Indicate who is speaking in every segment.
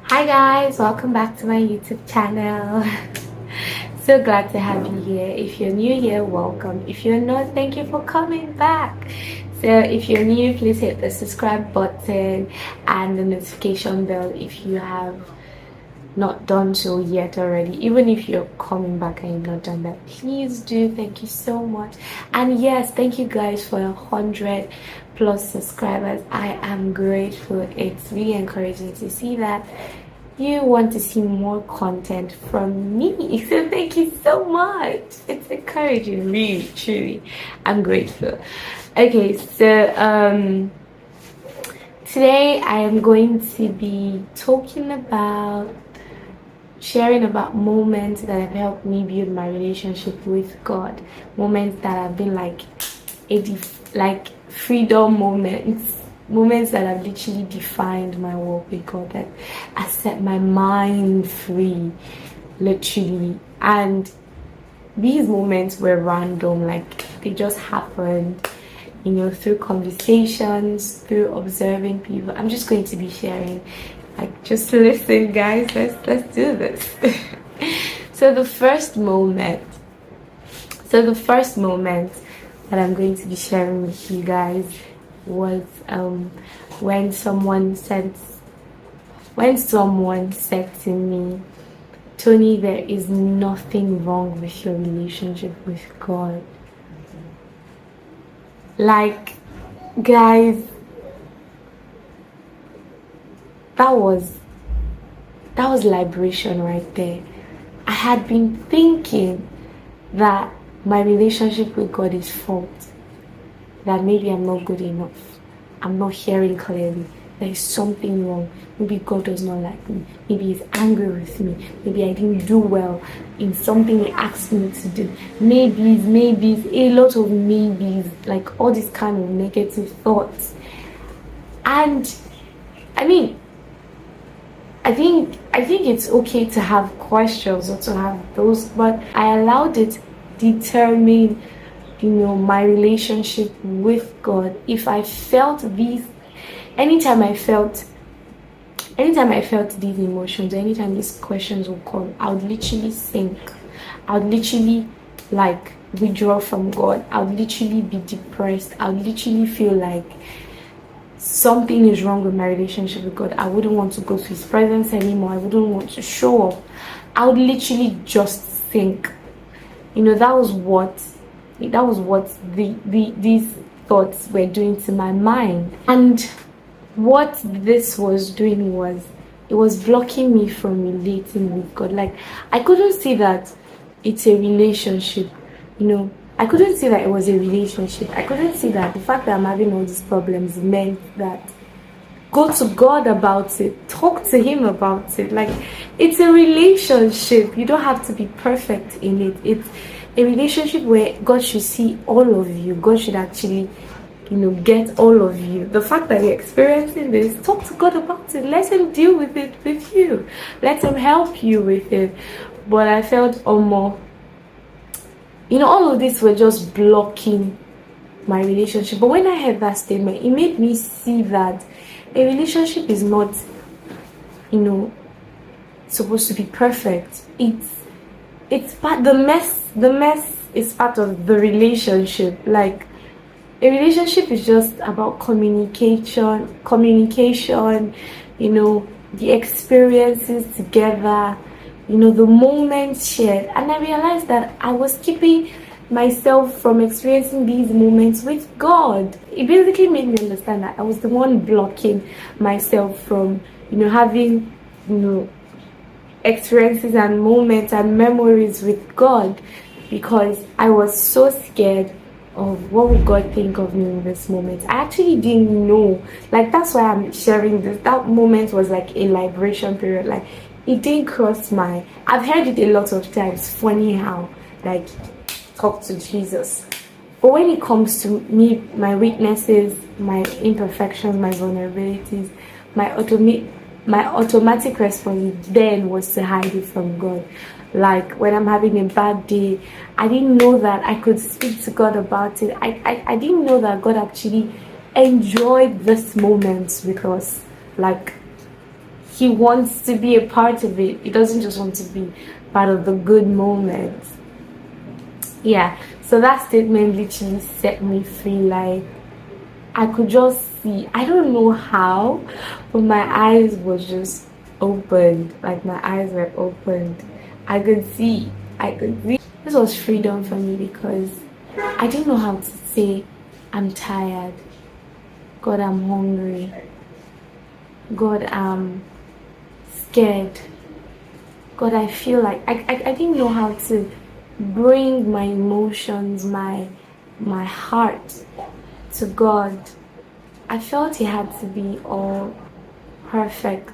Speaker 1: Hi guys, welcome back to my YouTube channel. So glad to have you here. If you're new here, welcome. If you're not, thank you for coming back. So if you're new, please hit the subscribe button and the notification bell if you have not done so yet already. Even if you're coming back and you've not done that, please do. Thank you so much. And yes, thank you guys for 100 plus subscribers. I am grateful. It's really encouraging to see that you want to see more content from me. So thank you so much. It's encouraging, really, truly. I'm grateful. Okay, so today I am going to be talking about sharing about moments that have helped me build my relationship with God. Moments that have been like freedom moments that have literally defined my walk with God, that I set my mind free, literally. And these moments were random, like they just happened, through conversations, through observing people. I'm just going to be sharing, like, just listen, guys. Let's do this. So the first moment that I'm going to be sharing with you guys was when someone said to me, Tony, there is nothing wrong with your relationship with God. Like, guys, that was liberation right there. I had been thinking that my relationship with God is fault, that maybe I'm not good enough, I'm not hearing clearly, there is something wrong, maybe God does not like me, maybe he's angry with me, maybe I didn't do well in something he asked me to do, maybes, a lot of maybes, like all these kind of negative thoughts. And I think it's okay to have questions or to have those, but I allowed it determine my relationship with God. If I felt these, anytime I felt these emotions, anytime these questions would come, I would literally sink. I would literally like withdraw from God. I would literally be depressed. I would literally feel like something is wrong with my relationship with God. I wouldn't want to go to his presence anymore. I wouldn't want to show up. I would literally just think. That was what these thoughts were doing to my mind. And what this was doing was, it was blocking me from relating with God. Like, I couldn't see that it's a relationship, I couldn't see that it was a relationship. I couldn't see that the fact that I'm having all these problems meant that go to God about it, talk to him about it. Like, it's a relationship. You don't have to be perfect in it. It's a relationship where God should see all of you. God should actually get all of you. The fact that you're experiencing this, talk to God about it. Let him deal with it with you. Let him help you with it. But I felt all of this were just blocking my relationship. But when I heard that statement, it made me see that a relationship is not supposed to be perfect. It's part, the mess is part of the relationship. Like, a relationship is just about communication, the experiences together, the moments shared. And I realized that I was keeping myself from experiencing these moments with God. It basically made me understand that I was the one blocking myself from, having, experiences and moments and memories with God, because I was so scared of what would God think of me in this moment. I actually didn't know. Like, that's why I'm sharing this. That moment was like a liberation period. Like, it didn't cross I've heard it a lot of times, funny how, like, talk to Jesus. But when it comes to me, my weaknesses, my imperfections, my vulnerabilities, my automatic response then was to hide it from God. Like, when I'm having a bad day, I didn't know that I could speak to God about it. I didn't know that God actually enjoyed this moment with us. Like, he wants to be a part of it. He doesn't just want to be part of the good moments. Yeah, so that statement literally set me free. Like, I could just see, I don't know how, but my eyes were just opened. Like, my eyes were opened. I could see. This was freedom for me because I didn't know how to say, I'm tired. God, I'm hungry. God, I'm scared. God, I feel like I didn't know how to bring my emotions, my heart to God. I felt it had to be all perfect.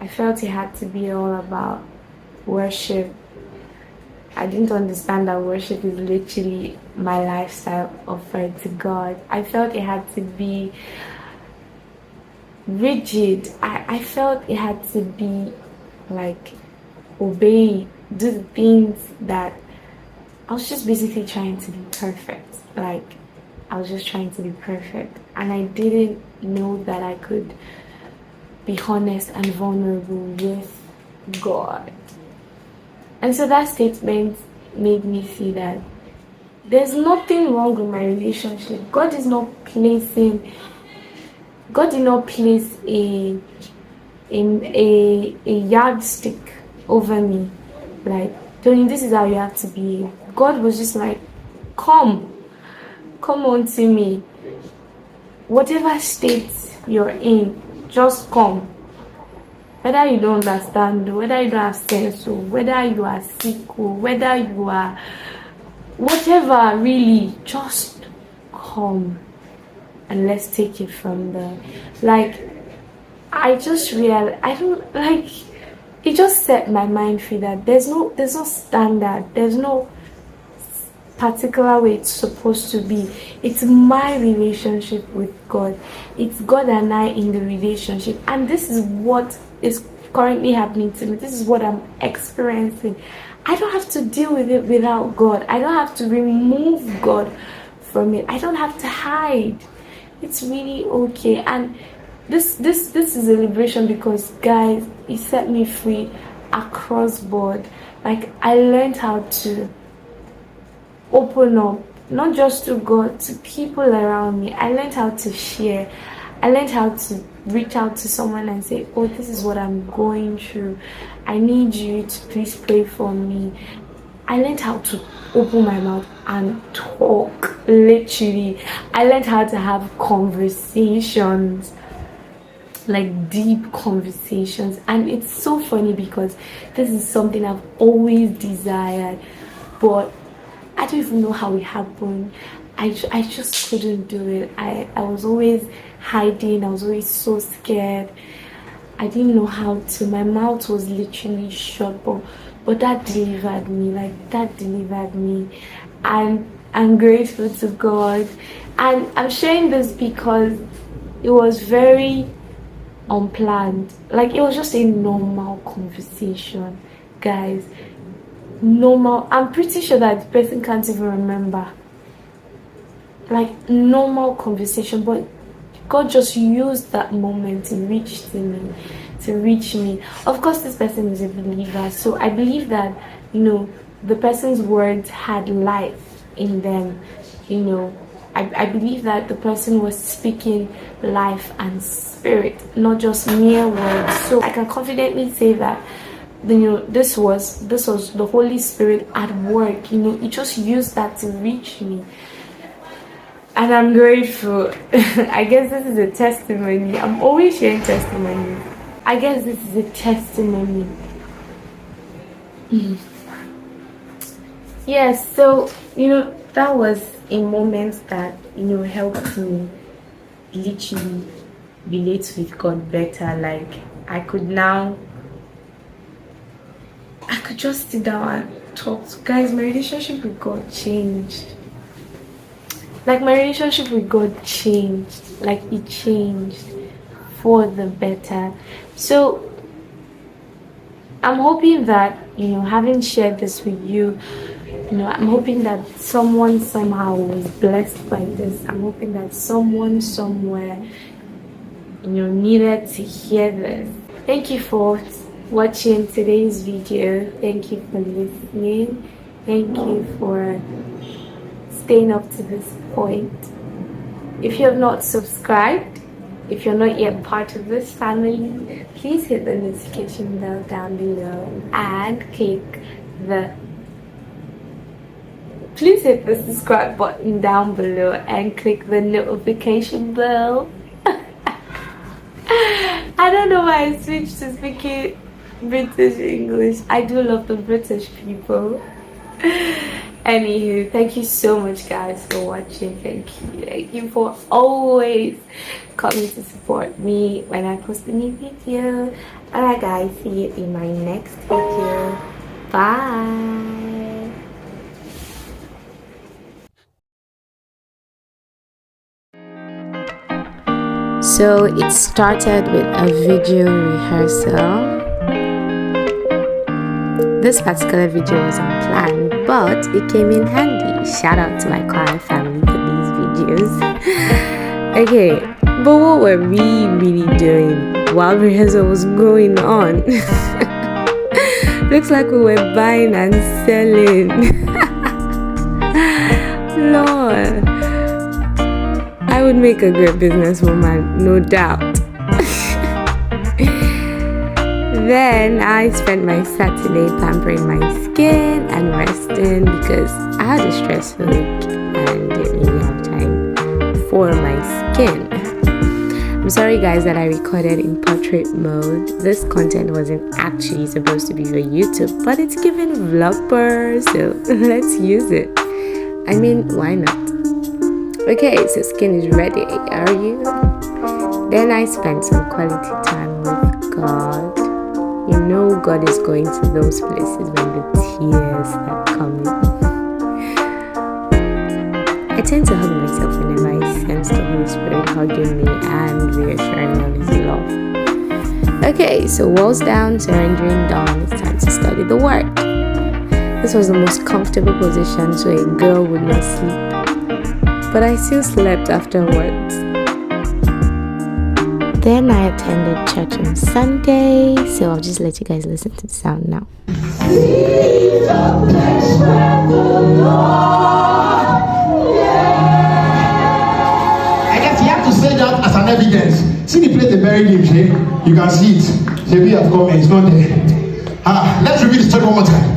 Speaker 1: I felt it had to be all about worship. I didn't understand that worship is literally my lifestyle offered to God. I felt it had to be rigid. I felt it had to be like obey, do the things that I was just basically trying to be perfect. Like, I was just trying to be perfect, and I didn't know that I could be honest and vulnerable with God. And so that statement made me see that there's nothing wrong with my relationship. God did not place a yardstick over me. Like, Tony, this is how you have to be. God was just like, come on to me. Whatever state you're in, just come. Whether you don't understand, whether you don't have sense, or whether you are sick, or whether you are whatever, really, just come and let's take it from there. Like, I just realized, I don't like, it just set my mind free that there's no standard, there's no particular way it's supposed to be. It's my relationship with God. It's God and I in the relationship, and this is what is currently happening to me. This is what I'm experiencing. I don't have to deal with it without God. I don't have to remove God from it. I don't have to hide. It's really okay. And this is a liberation because, guys, it set me free across board. Like, I learned how to open up, not just to God, to people around me. I learned how to share. I learned how to reach out to someone and say, oh, this is what I'm going through. I need you to please pray for me. I learned how to open my mouth and talk, literally. I learned how to have conversations, like deep conversations. And it's so funny because this is something I've always desired, but I don't even know how it happened. I just couldn't do it. I was always hiding. I was always so scared. I didn't know how to. My mouth was literally shut, but that delivered me. Like, that delivered me. And I'm grateful to God. And I'm sharing this because it was very unplanned. Like, it was just a normal conversation, guys. Normal. I'm pretty sure that the person can't even remember. Like, normal conversation, but God just used that moment to reach me. Of course, this person is a believer, so I believe that, the person's words had life in them. I believe that the person was speaking life and spirit, not just mere words. So I can confidently say that, this was the Holy Spirit at work. It just used that to reach me. And I'm grateful. I guess this is a testimony. I'm always sharing testimonies. I guess this is a testimony. Yes, so, that was a moment that, helped me literally relate with God better. Like, I could just sit down and talk. Guys, my relationship with God changed. Like, my relationship with God changed. Like, it changed for the better. So, I'm hoping that, having shared this with you, I'm hoping that someone somehow was blessed by this. I'm hoping that someone somewhere, needed to hear this. Thank you for watching today's video. Thank you for listening. Thank you for staying up to this point. If you have not subscribed, if you're not yet part of this family, please hit the notification bell down below and please hit the subscribe button down below and click the notification bell. I don't know why I switched to speaking British English. I do love the British people. Anywho, thank you so much guys for watching. Thank you for always coming to support me when I post a new video. Alright guys, see you in my next video. Bye. So it started with a video rehearsal. This particular video wasn't planned, but it came in handy. Shout out to my choir family for these videos. Okay, but what were we really doing while rehearsal was going on? Looks like we were buying and selling. Lord, I would make a great businesswoman, no doubt. Then I spent my Saturday pampering my skin and resting because I had a stressful week and didn't really have time for my skin. I'm sorry guys that I recorded in portrait mode. This content wasn't actually supposed to be for YouTube, but it's given vlogger, so let's use it. I mean, why not? Okay, so skin is ready, are you? Then I spent some quality time with God. You know God is going to those places when the tears start coming. I tend to hug myself whenever I sense the Holy Spirit hugging me and reassuring me of His love. Okay, so walls down, surrendering done, it's time to study the Word. This was the most comfortable position so a girl would not sleep, but I still slept afterwards. Then I attended church on Sunday, so I'll just let you guys listen to the sound now.
Speaker 2: I guess you have to say that as an evidence. See the place they buried him, Shay? You can see it. Shay, we have come and it's not there. Let's repeat the story one more time.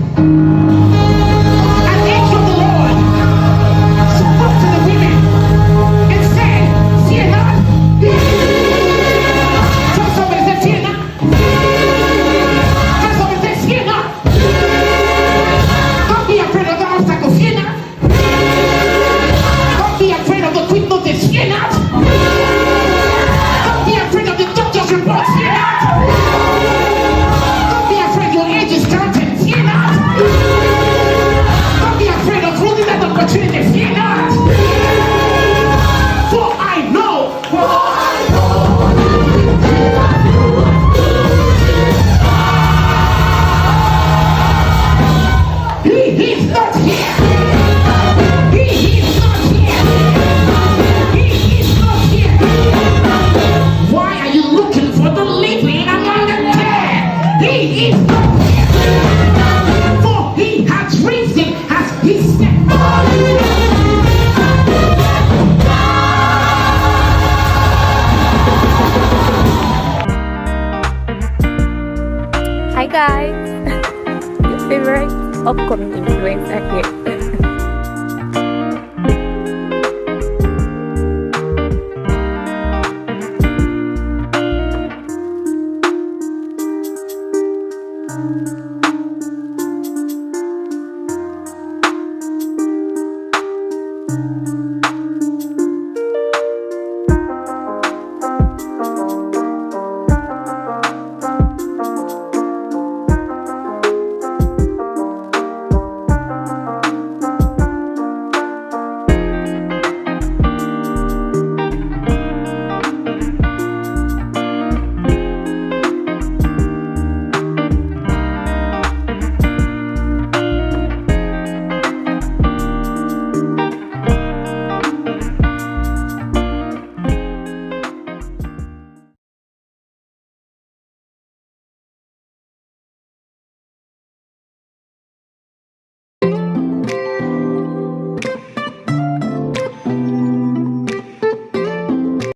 Speaker 1: Hi guys, your favorite upcoming influencer here.